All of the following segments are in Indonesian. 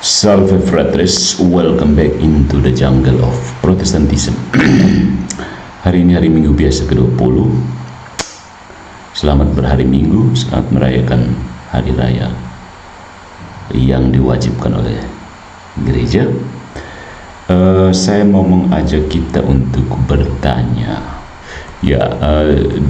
Salve fratres, welcome back into the jungle of Protestantism. Hari ini hari Minggu biasa ke-20. Selamat berhari Minggu, selamat merayakan hari raya yang diwajibkan oleh gereja. Saya mau mengajak kita untuk bertanya.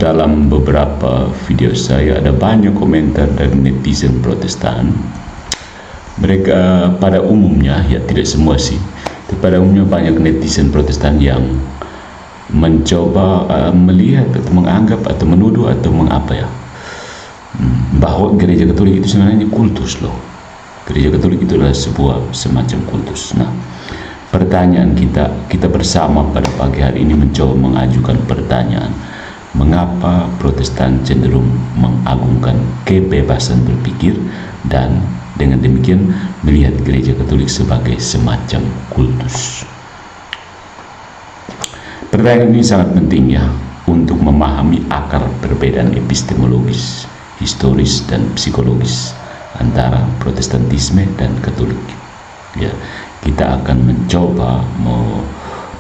Dalam beberapa video saya ada banyak komentar dari netizen Protestan. Mereka pada umumnya, tidak semua sih, pada umumnya banyak netizen Protestan yang mencoba melihat atau menganggap atau menuduh atau bahwa gereja Katolik itu sebenarnya kultus loh. Gereja Katolik itu adalah sebuah semacam kultus. Nah, pertanyaan kita bersama pada pagi hari ini mencoba mengajukan pertanyaan, mengapa Protestan cenderung mengagungkan kebebasan berpikir dan dengan demikian melihat gereja Katolik sebagai semacam kultus. Pertanyaan ini sangat penting untuk memahami akar perbedaan epistemologis, historis dan psikologis antara Protestantisme dan Katolik. Kita akan mencoba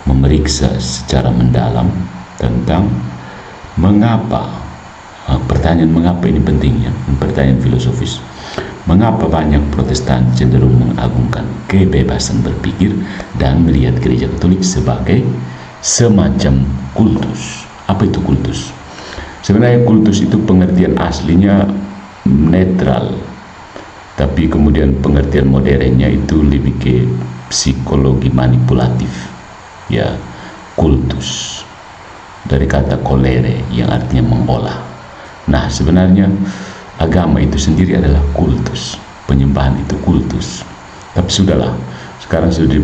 memeriksa secara mendalam tentang mengapa. Pertanyaan mengapa ini pentingnya, pertanyaan filosofis. Mengapa banyak Protestan cenderung mengagungkan kebebasan berpikir dan melihat gereja Katolik sebagai semacam kultus? Apa itu kultus? Sebenarnya kultus itu pengertian aslinya netral, tapi kemudian pengertian modernnya itu lebih ke psikologi manipulatif. Kultus dari kata kolere yang artinya mengolah. Nah, sebenarnya agama itu sendiri adalah kultus, penyembahan itu kultus. Tapi sudahlah, sekarang sudah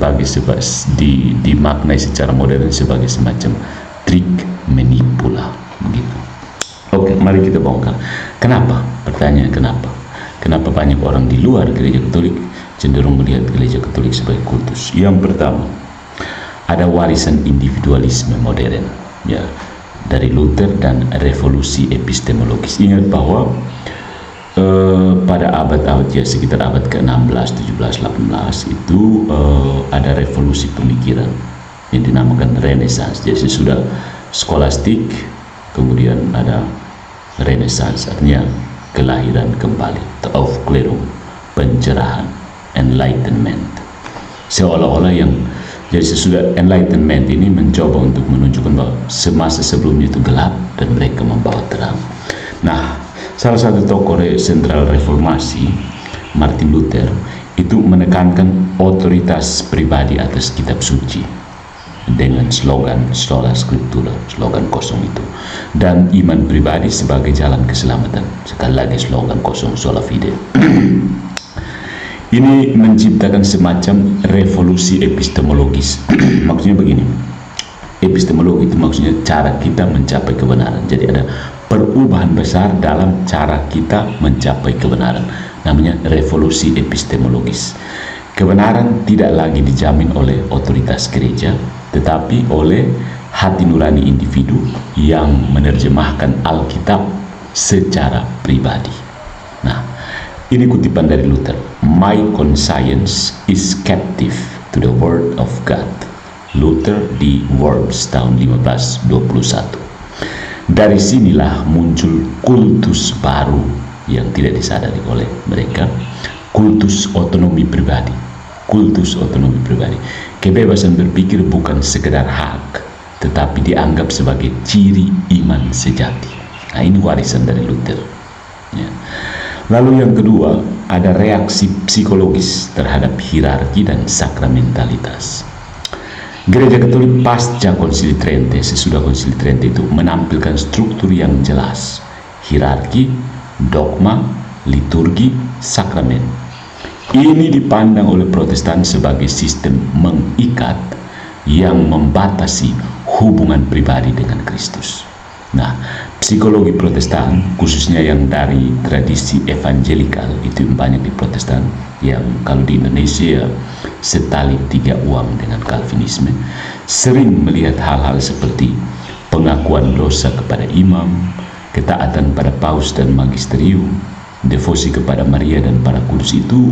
dimaknai secara modern sebagai semacam trik menipula, begitu. Oke, mari kita bongkar. Kenapa? Pertanyaan kenapa? Kenapa banyak orang di luar gereja Katolik cenderung melihat gereja Katolik sebagai kultus? Yang pertama, ada warisan individualisme modern, dari Luther dan revolusi epistemologis. Ingat bahwa pada abad-abad sekitar abad ke-16, 17, 18 itu ada revolusi pemikiran yang dinamakan Renaissance. Jadi sudah skolastik, kemudian ada Renaissance, artinya kelahiran kembali, aufklärung, pencerahan, enlightenment. Seolah-olah jadi sesudah enlightenment ini mencoba untuk menunjukkan bahwa semasa sebelumnya itu gelap dan mereka membawa terang. Nah, salah satu tokoh sentral reformasi, Martin Luther, itu menekankan otoritas pribadi atas kitab suci dengan slogan sola scriptura, slogan kosong itu, dan iman pribadi sebagai jalan keselamatan. Sekali lagi slogan kosong, sola fide. Ini menciptakan semacam revolusi epistemologis. Maksudnya begini, epistemologi itu maksudnya cara kita mencapai kebenaran. Jadi ada perubahan besar dalam cara kita mencapai kebenaran, namanya revolusi epistemologis. Kebenaran tidak lagi dijamin oleh otoritas gereja, tetapi oleh hati nurani individu yang menerjemahkan Alkitab secara pribadi. Nah, ini kutipan dari Luther. My conscience is captive to the word of God. Luther di Worms tahun 1521. Dari sinilah muncul kultus baru yang tidak disadari oleh mereka, kultus otonomi pribadi. Kultus otonomi pribadi. Kebebasan berpikir bukan sekedar hak, tetapi dianggap sebagai ciri iman sejati. Nah, ini warisan dari Luther. Lalu yang kedua, ada reaksi psikologis terhadap hierarki dan sakramentalitas. Gereja Katolik pasca Konsili Trente, sesudah Konsili Trente itu menampilkan struktur yang jelas, hierarki, dogma, liturgi, sakramen. Ini dipandang oleh Protestan sebagai sistem mengikat yang membatasi hubungan pribadi dengan Kristus. Nah, psikologi Protestan, khususnya yang dari tradisi evangelikal, itu banyak di Protestan, yang kalau di Indonesia setali tiga uang dengan Calvinisme, sering melihat hal-hal seperti pengakuan dosa kepada imam, ketaatan pada paus dan magisterium, devosi kepada Maria dan para kudus itu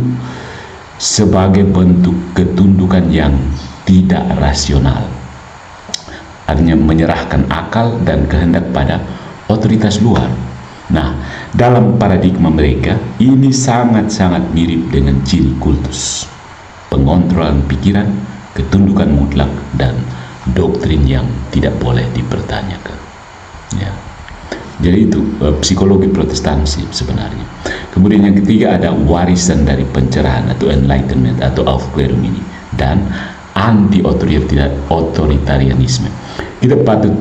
sebagai bentuk ketundukan yang tidak rasional. Artinya menyerahkan akal dan kehendak pada otoritas luar. Nah, dalam paradigma mereka, ini sangat-sangat mirip dengan ciri kultus. Pengontrolan pikiran, ketundukan mutlak, dan doktrin yang tidak boleh dipertanyakan. Ya. Jadi itu psikologi Protestansi sebenarnya. Kemudian yang ketiga ada warisan dari pencerahan atau enlightenment atau Aufklärung ini, dan anti-otoritarianisme. Kita patut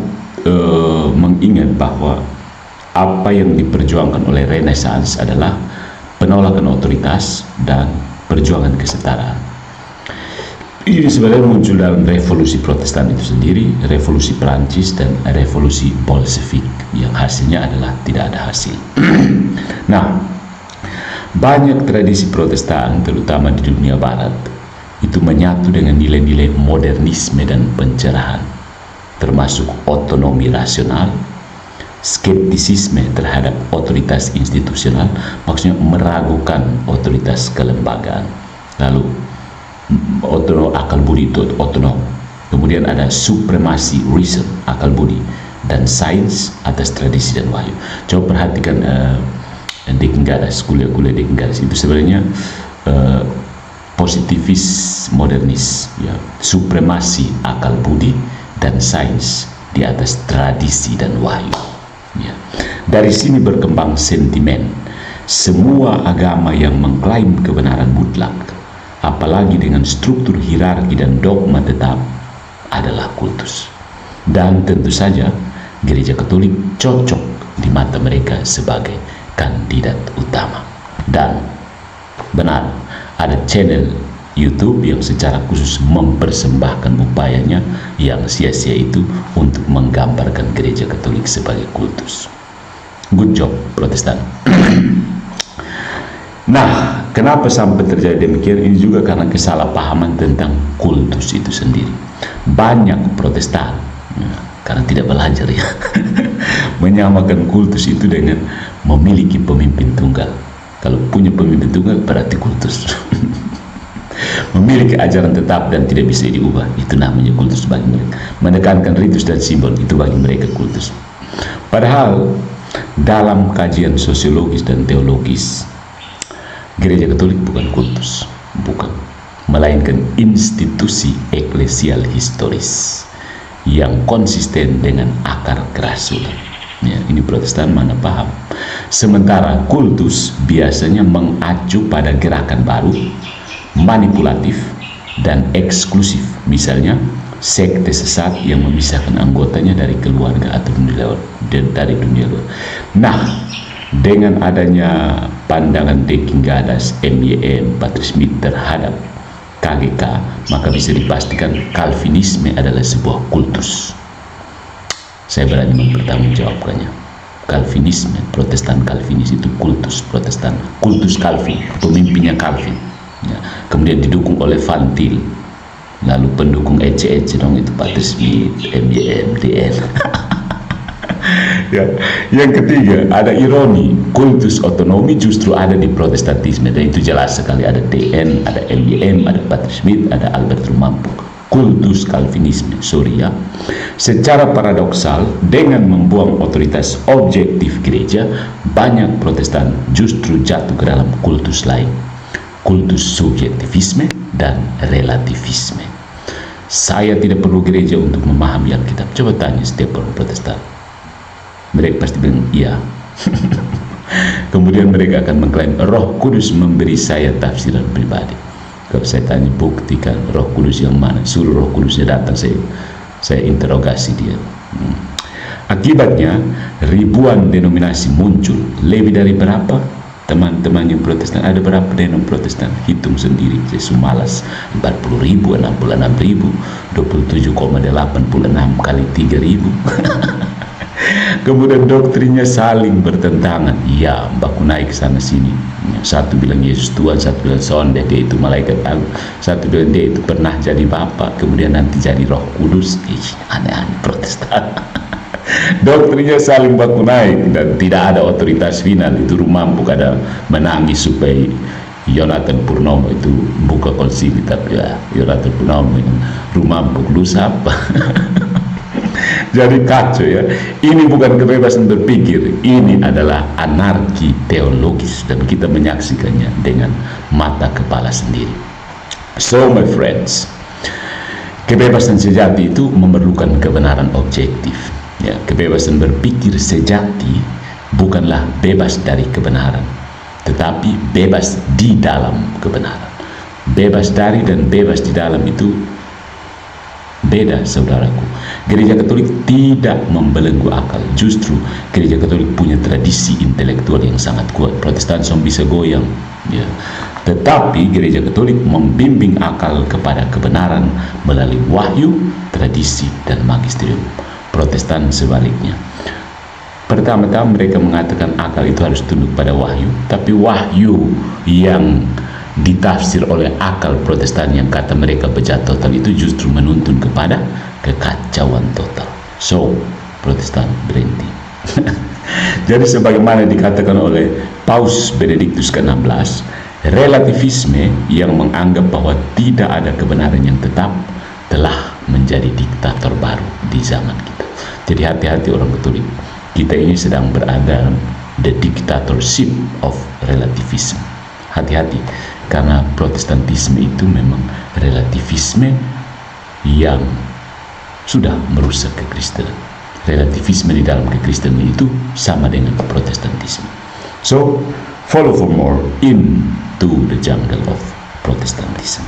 mengingat bahwa apa yang diperjuangkan oleh Renaissance adalah penolakan otoritas dan perjuangan kesetaraan. Ini sebenarnya muncul dalam revolusi Protestan itu sendiri, revolusi Perancis dan revolusi Bolshevik, yang hasilnya adalah tidak ada hasil. Nah, banyak tradisi Protestan, terutama di dunia Barat, itu menyatu dengan nilai-nilai modernisme dan pencerahan, termasuk otonomi rasional, skeptisisme terhadap otoritas institusional, maksudnya meragukan otoritas kelembagaan, lalu akal budi itu otonom, kemudian ada supremasi reason, akal budi, dan sains atas tradisi dan wahyu. Coba perhatikan Deckenggadas, kuliah-kuliah Deckenggadas itu sebenarnya positivis modernis, ya, supremasi akal budi dan sains di atas tradisi dan wahyu. Ya. Dari sini berkembang sentimen semua agama yang mengklaim kebenaran mutlak, apalagi dengan struktur hierarki dan dogma tetap, adalah kultus. Dan tentu saja Gereja Katolik cocok di mata mereka sebagai kandidat utama. Dan benar, ada channel YouTube yang secara khusus mempersembahkan upayanya yang sia-sia itu untuk menggambarkan Gereja Katolik sebagai kultus. Good job, Protestan. Nah, kenapa sampai terjadi demikian? Ini juga karena kesalahpahaman tentang kultus itu sendiri. Banyak Protestan, karena tidak belajar ya, menyamakan kultus itu dengan memiliki pemimpin tunggal. Kalau punya pemimpin tunggal berarti kultus. Memiliki ajaran tetap dan tidak bisa diubah, itu namanya kultus bagi mereka. Menekankan ritus dan simbol, itu bagi mereka kultus. Padahal dalam kajian sosiologis dan teologis, Gereja Katolik bukan kultus, bukan, melainkan institusi eklesial historis yang konsisten dengan akar kerasulan. Ya, ini Protestan mana paham. Sementara kultus biasanya mengacu pada gerakan baru, manipulatif dan eksklusif. Misalnya sekte sesat yang memisahkan anggotanya dari keluarga atau dari dunia luar. Nah, dengan adanya pandangan Deckenggadas, MYM, Patrice Smith terhadap KGK, maka bisa dipastikan Calvinisme adalah sebuah kultus. Saya berani mempertanggungjawabkannya. Calvinisme, Protestan Calvinis itu kultus Protestan, kultus Calvin, pemimpinnya Calvin. Ya, kemudian didukung oleh Van Til, lalu pendukung EC dong itu Patrice Smith, MYM, DN. Ya. Yang ketiga, ada ironi, kultus otonomi justru ada di Protestantisme, dan itu jelas sekali. Ada DN, ada MYM, ada Patrice Smith, ada Albert Rumampu. Kultus Calvinisme, sorry ya. Secara paradoksal, dengan membuang otoritas objektif gereja, banyak Protestan justru jatuh ke dalam kultus lain, kultus subjektivisme dan relativisme. Saya tidak perlu gereja untuk memahami Alkitab. Coba tanya setiap orang Protestan, mereka pasti bilang iya. Kemudian mereka akan mengklaim Roh Kudus memberi saya tafsiran pribadi. Kalau saya tanya, buktikan Roh Kudus yang mana, suruh Roh Kudusnya datang, saya interogasi dia. Akibatnya ribuan denominasi muncul. Lebih dari berapa teman-teman yang Protestan? Ada berapa denominasi Protestan? Hitung sendiri, saya sumalas. 40.000, 66.000, 27,86 kali 3.000. Kemudian doktrinnya saling bertentangan. Ya, baku naik sana sini. Satu bilang Yesus Tuhan, satu bilang Sonde, dia itu malaikat agung, satu bilang dia itu pernah jadi Bapa, kemudian nanti jadi Roh Kudus. Aneh-aneh Protestan. Doktrinnya saling baku naik dan tidak ada otoritas final. Itu Rumampu ada menangis supaya Yonatan Purnomo itu buka konsili, tapi ya Yonatan Purnomo yang rumah Buklusa apa. Jadi kacau ya. Ini bukan kebebasan berpikir, ini adalah anarki teologis dan kita menyaksikannya dengan mata kepala sendiri. So my friends, kebebasan sejati itu memerlukan kebenaran objektif. Ya, kebebasan berpikir sejati bukanlah bebas dari kebenaran, tetapi bebas di dalam kebenaran. Bebas dari dan bebas di dalam itu beda, saudaraku. Gereja Katolik tidak membelenggu akal. Justru Gereja Katolik punya tradisi intelektual yang sangat kuat. Protestan bisa goyang, ya. Tetapi Gereja Katolik membimbing akal kepada kebenaran melalui wahyu, tradisi, dan magisterium. Protestan sebaliknya. Pertama-tama mereka mengatakan akal itu harus tunduk pada wahyu, tapi wahyu yang ditafsir oleh akal Protestan yang kata mereka bejat total itu justru menuntun kepada kekacauan total. So, Protestan berhenti. Jadi sebagaimana dikatakan oleh Paus Benediktus ke-16, relativisme yang menganggap bahwa tidak ada kebenaran yang tetap telah menjadi diktator baru di zaman kita. Jadi hati-hati orang Katolik. Kita ini sedang berada dalam the dictatorship of relativism. Hati-hati, karena Protestantisme itu memang relativisme yang sudah merusak kekristenan. Relativisme di dalam kekristenan itu sama dengan Protestantisme. So, follow for more into the jungle of Protestantism.